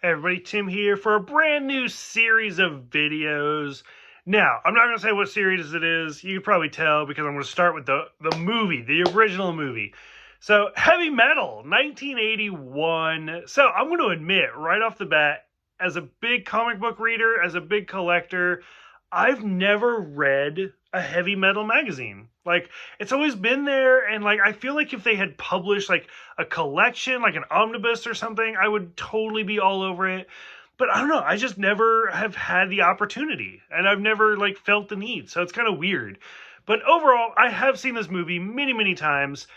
Hey everybody, Tim here for a brand new series of videos. Now, I'm not going to say what series it is. You can probably tell because I'm going to start with the movie, the original movie. So, Heavy Metal, 1981. So, I'm going to admit right off the bat, as a big comic book reader, as a big collector, I've never read a heavy metal magazine. Like, it's always been there, and like, I feel like if they had published like a collection, like an omnibus or something, I would totally be all over it. But I don't know, I just never have had the opportunity, and I've never like felt the need, so it's kind of weird. But overall, I have seen this movie many, many times.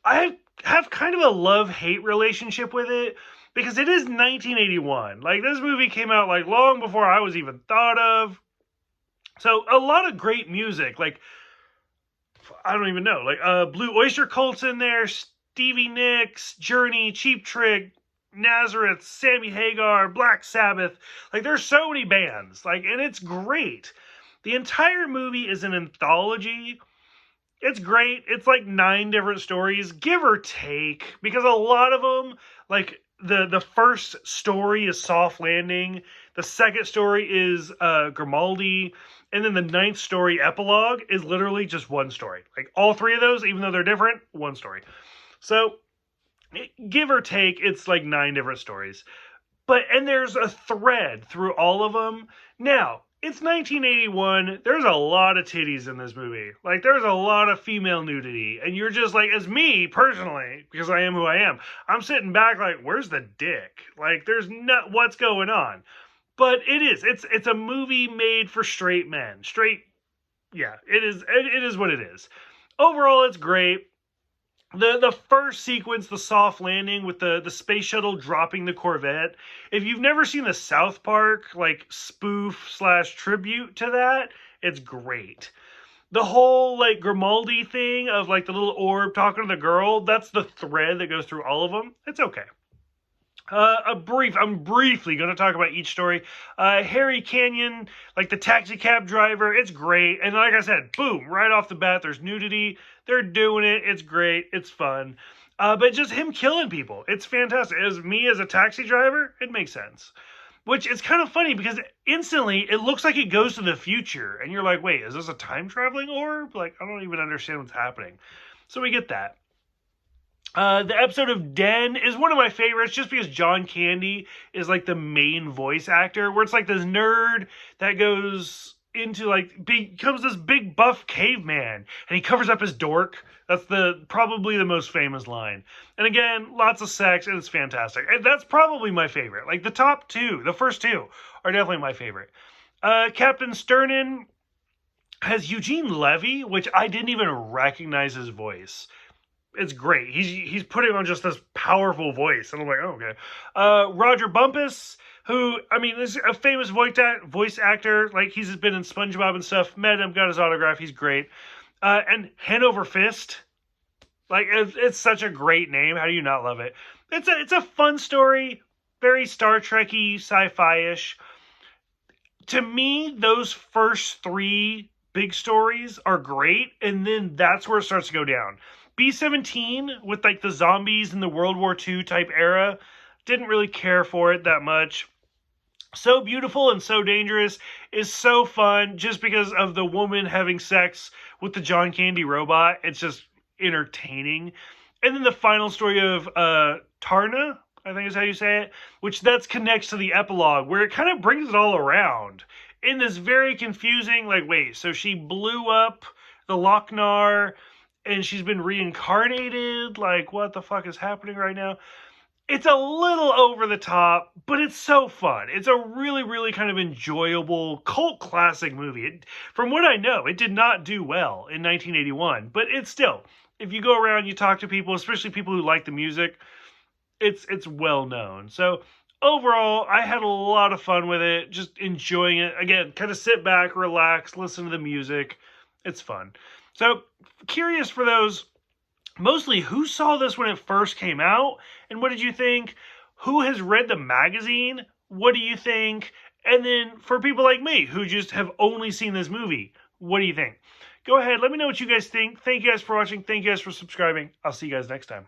I have kind of a love-hate relationship with it because it is 1981. Like, this movie came out like long before I was even thought of. So a lot of great music, like, I don't even know, like Blue Oyster Cult's in there, Stevie Nicks, Journey, Cheap Trick, Nazareth, Sammy Hagar, Black Sabbath. Like, there's so many bands, like, and it's great. The entire movie is an anthology. It's great. It's like 9 different stories, give or take, because a lot of them, like, the first story is Soft Landing, the second story is Grimaldi, and then the 9th story, Epilogue, is literally just one story. Like, all 3 of those, even though they're different, one story. So, give or take, it's like 9 different stories. And there's a thread through all of them. Now, it's 1981. There's a lot of titties in this movie. Like, there's a lot of female nudity. And you're just like, as me, personally, because I am who I am, I'm sitting back like, where's the dick? Like, there's not, what's going on? But it's a movie made for straight men. Yeah, it is what it is. Overall, it's great. The first sequence, the soft landing with the space shuttle dropping the Corvette. If you've never seen the South Park like spoof / tribute to that, it's great. The whole like Grimaldi thing of like the little orb talking to the girl, that's the thread that goes through all of them. It's okay. I'm briefly going to talk about each story. Harry Canyon, like the taxi cab driver, it's great. And like I said, boom, right off the bat, there's nudity. They're doing it. It's great. It's fun. But just him killing people, it's fantastic. As me as a taxi driver, it makes sense. Which is kind of funny because instantly it looks like it goes to the future. And you're like, wait, is this a time traveling orb? Like, I don't even understand what's happening. So we get that. The episode of Den is one of my favorites just because John Candy is like the main voice actor, where it's like this nerd that goes into like becomes this big buff caveman and he covers up his dork. That's probably the most famous line. And again, lots of sex and it's fantastic. And that's probably my favorite. Like the top 2, the first 2 are definitely my favorite. Captain Sternin has Eugene Levy, which I didn't even recognize his voice. It's great. He's putting on just this powerful voice. And I'm like, oh, okay. Roger Bumpus, who, I mean, is a famous voice actor. Like, he's been in SpongeBob and stuff. Met him, got his autograph. He's great. And Hanover Fist. Like, it's such a great name. How do you not love it? It's a fun story. Very Star Trek-y, sci-fi-ish. To me, those first 3 big stories are great. And then that's where it starts to go down. B-17 with like the zombies in the World War II type era, didn't really care for it that much. So Beautiful and So Dangerous is so fun just because of the woman having sex with the John Candy robot. It's just entertaining. And then the final story of Tarna, I think is how you say it, which that's connects to the epilogue where it kind of brings it all around in this very confusing, like, wait, so she blew up the Lochnar and she's been reincarnated. Like, what the fuck is happening right now? It's a little over the top, but it's so fun. It's a really, really kind of enjoyable cult classic movie. From what I know, it did not do well in 1981, but it's still, if you go around, you talk to people, especially people who like the music, it's well known. So overall, I had a lot of fun with it, just enjoying it. Again, kind of sit back, relax, listen to the music. It's fun. So, curious for those, mostly who saw this when it first came out, and what did you think? Who has read the magazine? What do you think? And then for people like me, who just have only seen this movie, what do you think? Go ahead, let me know what you guys think. Thank you guys for watching. Thank you guys for subscribing. I'll see you guys next time.